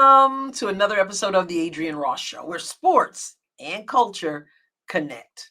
Welcome to another episode of the Adrienne Ross Show, where sports and culture connect.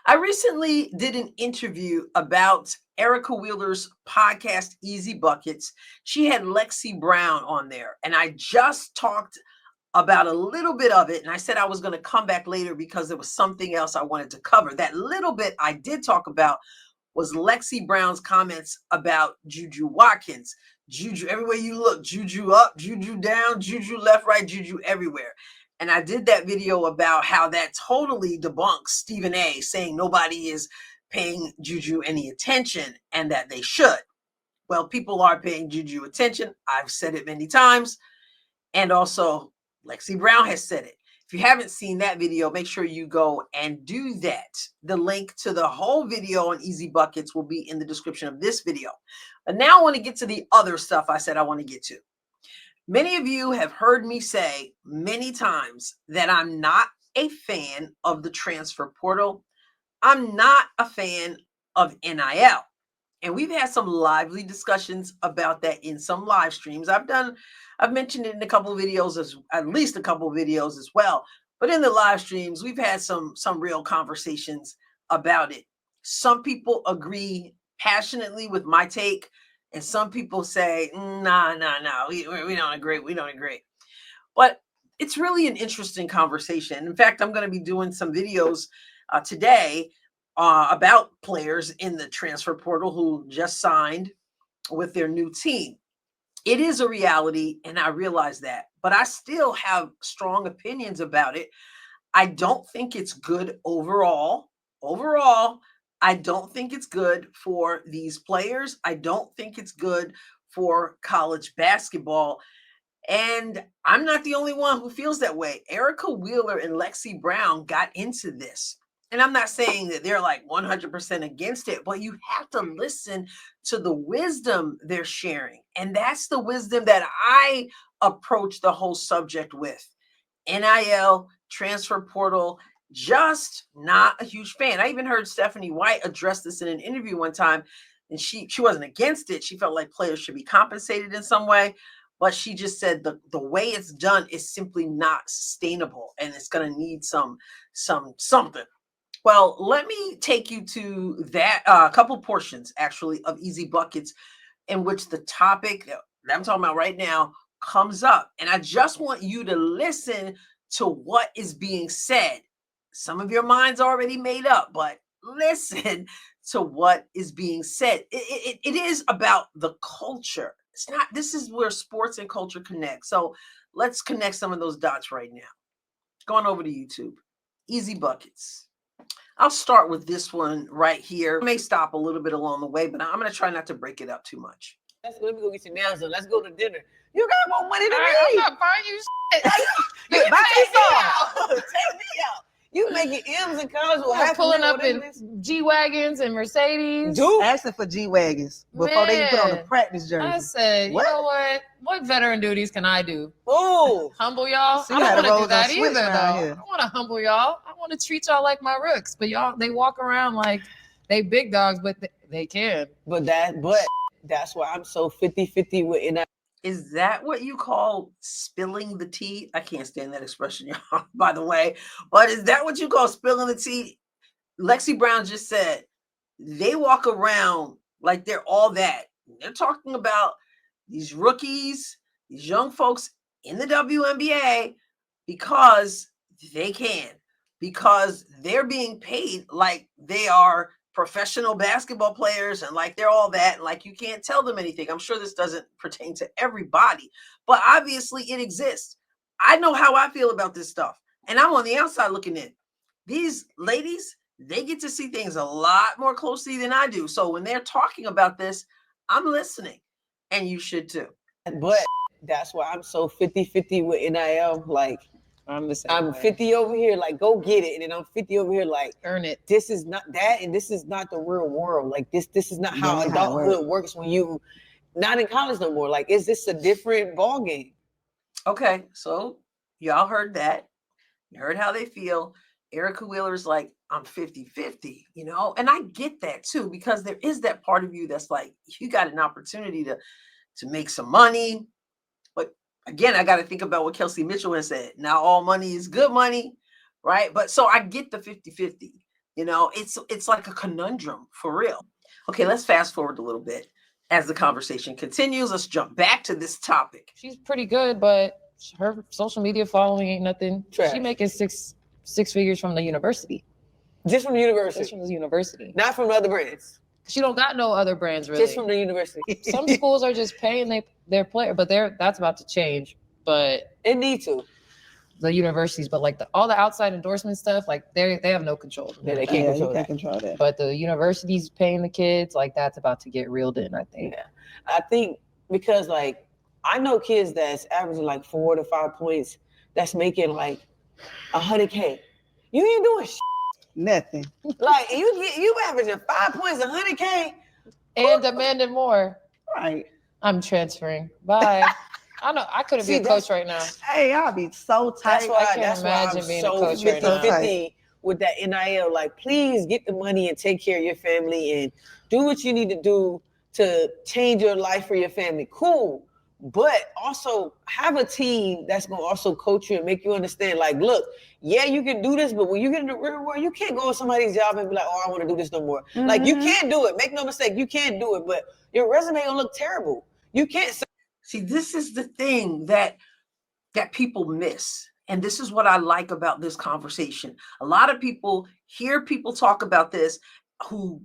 I recently did an interview about Erica Wheeler's podcast, Easy Buckets. She had Lexie Brown on there, and I just talked about a little bit of it, and I said I was going to come back later because there was something else I wanted to cover. That little bit I did talk about was Lexie Brown's comments about Juju Watkins. Juju, everywhere you look, Juju up, Juju down, Juju left, right, Juju everywhere. And I did that video about how that totally debunks Stephen A. saying nobody is paying Juju any attention and that they should. Well, people are paying Juju attention. I've said it many times. And also, Lexie Brown has said it. If you haven't seen that video, make sure you go and do that. The link to the whole video on Easy Buckets will be in the description of this video. But now I want to get to the other stuff I said I want to get to. Many of you have heard me say many times that I'm not a fan of the transfer portal. I'm not a fan of NIL. And we've had some lively discussions about that in some live streams. I've mentioned it in a couple of videos, at least a couple of videos as well. But in the live streams, we've had some real conversations about it. Some people agree passionately with my take, and some people say, nah, we don't agree. We don't agree. But it's really an interesting conversation. In fact, I'm going to be doing some videos today about players in the transfer portal who just signed with their new team. It is a reality, and I realize that, but I still have strong opinions about it. I don't think it's good overall. Overall, I don't think it's good for these players. I don't think it's good for college basketball. And I'm not the only one who feels that way. Erica Wheeler and Lexie Brown got into this. And I'm not saying that they're like 100% against it, but you have to listen to the wisdom they're sharing. And that's the wisdom that I approach the whole subject with. NIL, transfer portal, just not a huge fan. I even heard Stephanie White address this in an interview one time, and she wasn't against it. She felt like players should be compensated in some way. But she just said the way it's done is simply not sustainable, and it's going to need something. Well, let me take you to that couple portions, actually, of Easy Buckets in which the topic that I'm talking about right now comes up. And I just want you to listen to what is being said. Some of your mind's already made up, but listen to what is being said. It is about the culture. It's not. This is where sports and culture connect. So let's connect some of those dots right now. Going over to YouTube. Easy Buckets. I'll start with this one right here. I may stop a little bit along the way, but I'm going to try not to break it up too much. Let me go get your nails done. Let's go to dinner. You got more money than me. I'm not buying you shit. You buy yourself. Take me out. You making M's in college with half pulling up in G-Wagons and Mercedes. Dude. Asking for G-Wagons before they put on the practice jersey. I said, you know what? What veteran duties can I do? Oh, humble y'all? So I don't want to do that either, though. Here. I want to humble y'all. I want to treat y'all like my rooks. But y'all, they walk around like they big dogs, but they can. But that's why I'm so 50-50 with NIL. Is that what you call spilling the tea? I can't stand that expression, y'all, by the way. But is that what you call spilling the tea? Lexie Brown just said they walk around like they're all that. They're talking about these rookies, these young folks in the WNBA because they can, because they're being paid like they are professional basketball players and like they're all that, and like you can't tell them anything. I'm sure this doesn't pertain to everybody, but obviously it exists. I know how I feel about this stuff, and I'm on the outside looking in. These ladies, they get to see things a lot more closely than I do. So when they're talking about this, I'm listening, and you should too. But that's why I'm so 50-50 with NIL. Like, I'm 50 over here, like, go get it. And then I'm 50 over here, like, earn it. This is not that, and this is not the real world. Like, this is not how adulthood works when you not in college no more. Like, is this a different ball game? Okay, so y'all heard that. You heard how they feel. Erica Wheeler's like, I'm 50-50, you know? And I get that too, because there is that part of you that's like, you got an opportunity to make some money, but again, I got to think about what Kelsey Mitchell has said. Now, all money is good money, right? But so I get the 50-50. You know, it's like a conundrum for real. Okay, let's fast forward a little bit as the conversation continues. Let's jump back to this topic. She's pretty good, but her social media following ain't nothing. Trash. She making six figures from the university. Just from the university. Just from the university. Not from other brands. She don't got no other brands really. Just from the university. Some schools are just paying their player, but that's about to change. But it need to. The universities, but like all the outside endorsement stuff, like they have no control. Yeah, they can't control that. But the universities paying the kids, like that's about to get reeled in, I think. Yeah. I think because like I know kids that's averaging like 4 to 5 points that's making like $100K. You ain't doing nothing. Like you averaging 5 points, $100K, and demanding more. Right. I'm transferring. Bye. I know I couldn't be a coach right now. Hey, I'll be so tight. That's why I'm being so 50-50 with that NIL. Like, please get the money and take care of your family and do what you need to do to change your life for your family. Cool. But also have a team that's going to also coach you and make you understand, like, look, yeah, you can do this, but when you get in the real world, you can't go on somebody's job and be like, oh, I want to do this no more. Mm-hmm. Like, you can't do it. Make no mistake, you can't do it, but your resume will look terrible. You can't say. See, this is the thing that people miss. And this is what I like about this conversation. A lot of people hear people talk about this who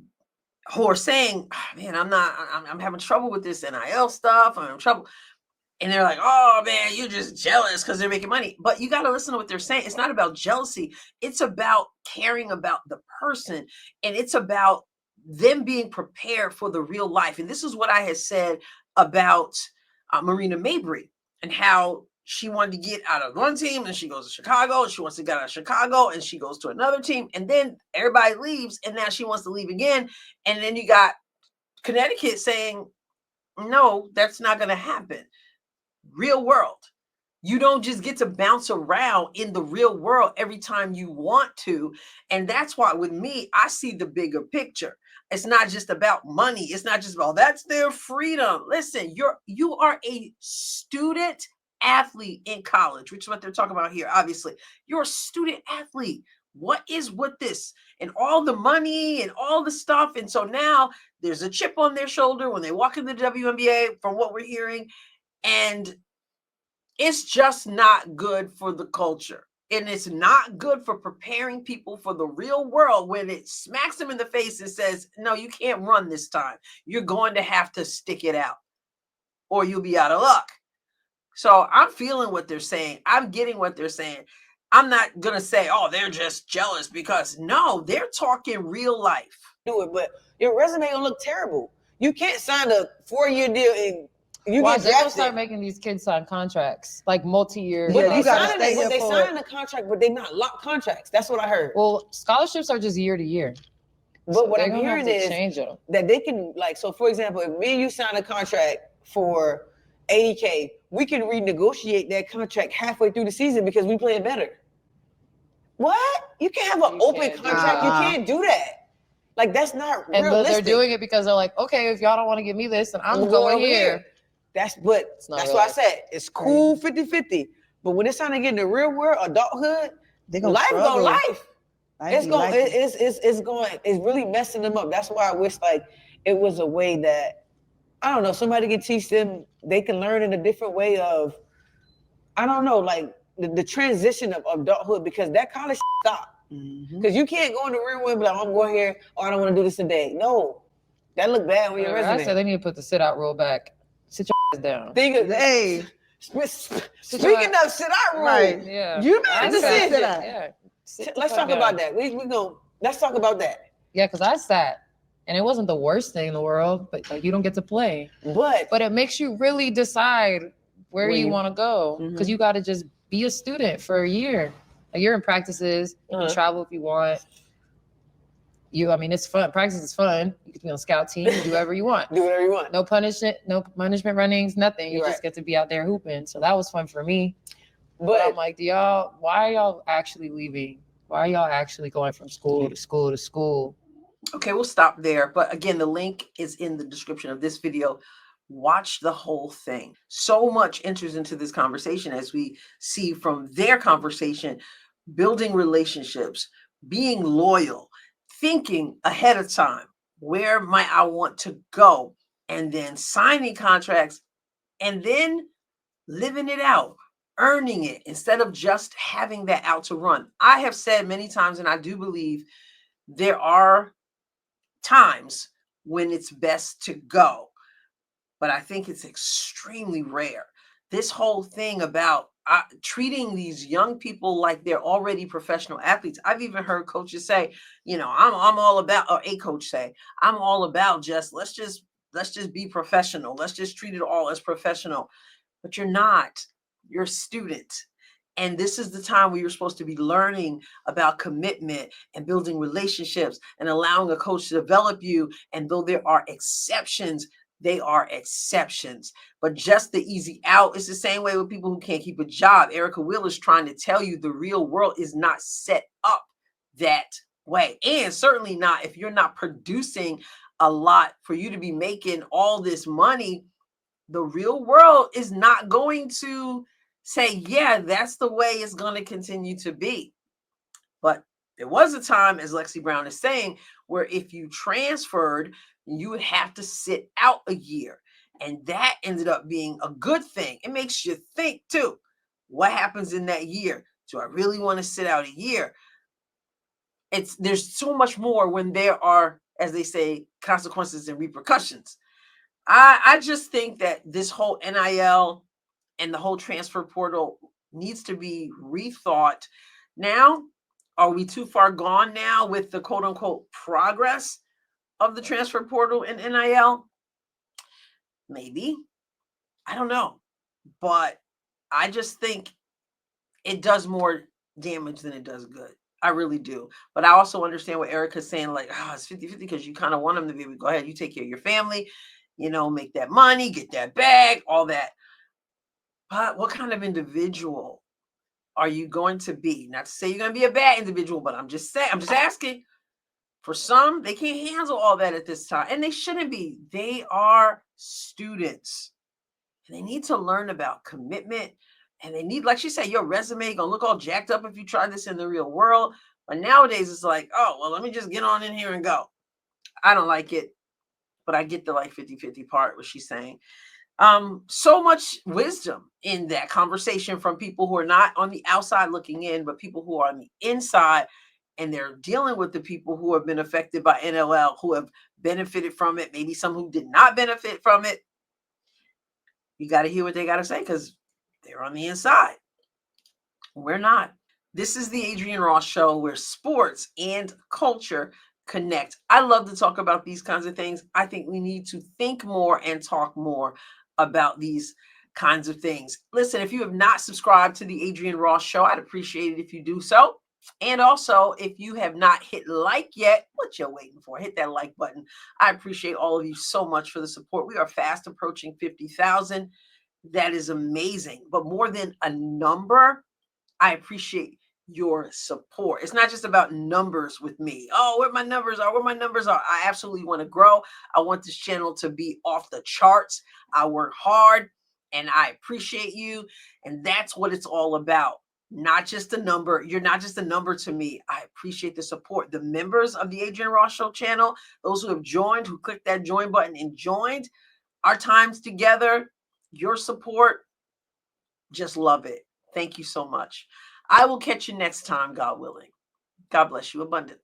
are saying, oh, man, I'm having trouble with this NIL stuff. I'm having trouble. And they're like, oh, man, you're just jealous because they're making money. But you got to listen to what they're saying. It's not about jealousy. It's about caring about the person. And it's about them being prepared for the real life. And this is what I had said about Marina Mabry and how she wanted to get out of one team and she goes to Chicago and she wants to get out of Chicago and she goes to another team and then everybody leaves and now she wants to leave again. And then you got Connecticut saying, no, that's not going to happen. Real world. You don't just get to bounce around in the real world every time you want to. And that's why with me, I see the bigger picture. It's not just about money. It's not just about that's their freedom. Listen, you are a student athlete in college, which is what they're talking about here. Obviously, you're a student athlete. What is with this and all the money and all the stuff? And so now there's a chip on their shoulder when they walk in the WNBA, from what we're hearing, and it's just not good for the culture. And it's not good for preparing people for the real world when it smacks them in the face and says, no, you can't run this time. You're going to have to stick it out or you'll be out of luck. So I'm feeling what they're saying. I'm getting what they're saying. I'm not going to say, oh, they're just jealous because no, they're talking real life. Do it, but your resume will look terrible. You can't sign a 4-year deal and you Why get they don't drafted. start making these kids sign contracts, like multi-year. But Yeah, they sign the contract, but they're not locked contracts. That's what I heard. Well, scholarships are just year to year. But So what I'm they're gonna have hearing to is change them. that they can, like, so for example, if me and you sign a contract for $80K, we can renegotiate that contract halfway through the season because we playing better. What? You can't have an open contract. You can't do that. Like, that's not And realistic. they're doing it because they're like, okay, if y'all don't want to give me this, then I'm going here. That's why I said it's cool 50-50. But when it's time to get in the real world, adulthood, life gonna life. It's really messing them up. That's why I wish like it was a way that I don't know, somebody can teach them, they can learn in a different way of, I don't know, like the transition of adulthood, because that college stopped. Because you can't go in the real world and be like, I'm going here, or I don't want to do this today. No, that look bad on your resume. I said they need to put the sit out rule back. Sit your ass down. Hey, speaking of sit out rule, right? Yeah, you made a decision. Yeah, let's talk about that. Let's talk about that. Yeah, because I sat, and it wasn't the worst thing in the world, but like you don't get to play. But it makes you really decide where you want to go, because you got to just be a student for a year. Like you're in practices, you can travel if you want. It's fun. Practice is fun. You can be on scout team, do whatever you want. No punishment runnings, nothing. You just get to be out there hooping. So that was fun for me. But I'm like, why are y'all actually leaving? Why are y'all actually going from school to school to school? Okay, we'll stop there. But again, the link is in the description of this video. Watch the whole thing. So much enters into this conversation, as we see from their conversation, building relationships, being loyal, thinking ahead of time, where might I want to go, and then signing contracts, and then living it out, earning it, instead of just having that out to run. I have said many times, and I do believe there are times when it's best to go, but I think it's extremely rare. This whole thing about treating these young people like they're already professional athletes. I've even heard coaches say, I'm all about, or a coach say, I'm all about let's just be professional. Let's just treat it all as professional. But you're not. You're a student. And this is the time where you're supposed to be learning about commitment and building relationships and allowing a coach to develop you. And though there are exceptions, they are exceptions. But just the easy out is the same way with people who can't keep a job. Erica Wheeler's trying to tell you the real world is not set up that way. And certainly not if you're not producing a lot for you to be making all this money. The real world is not going to say, yeah, that's the way it's going to continue to be. But there was a time, as Lexie Brown is saying, where if you transferred, you would have to sit out a year. And that ended up being a good thing. It makes you think too. What happens in that year? Do I really want to sit out a year? There's so much more when there are, as they say, consequences and repercussions. I just think that this whole NIL and the whole transfer portal needs to be rethought. Now, are we too far gone now with the quote unquote progress of the transfer portal and NIL? Maybe. I don't know. But I just think it does more damage than it does good. I really do. But I also understand what Erica's saying, like, it's 50-50 because you kind of want them to be able to go ahead, you take care of your family, make that money, get that bag, all that. But what kind of individual are you going to be? Not to say you're going to be a bad individual, but I'm just asking. For some, they can't handle all that at this time, and they shouldn't be. They are students, and they need to learn about commitment, and they need, like she said, your resume gonna look all jacked up if you try this in the real world. But nowadays, it's like, oh, well, let me just get on in here and go. I don't like it, but I get the 50-50 part, what she's saying. So much wisdom in that conversation from people who are not on the outside looking in, but people who are on the inside, and they're dealing with the people who have been affected by NIL, who have benefited from it, maybe some who did not benefit from it. You got to hear what they got to say because they're on the inside. We're not. This is the Adrienne Ross Show, where sports and culture connect. I love to talk about these kinds of things. I think we need to think more and talk more about these kinds of things. Listen, if you have not subscribed to the Adrienne Ross Show, I'd appreciate it if you do so. And also, if you have not hit like yet, what you're waiting for? Hit that like button. I appreciate all of you so much for the support. We are fast approaching 50,000. That is amazing. But more than a number, I appreciate your support. It's not just about numbers with me. Oh, where my numbers are. I absolutely want to grow. I want this channel to be off the charts. I work hard and I appreciate you. And that's what it's all about. Not just a number. You're not just a number to me. I appreciate the support. The members of the Adrienne Ross Show channel, those who have joined, who clicked that join button and joined our times together, your support, just love it. Thank you so much. I will catch you next time, God willing. God bless you abundantly.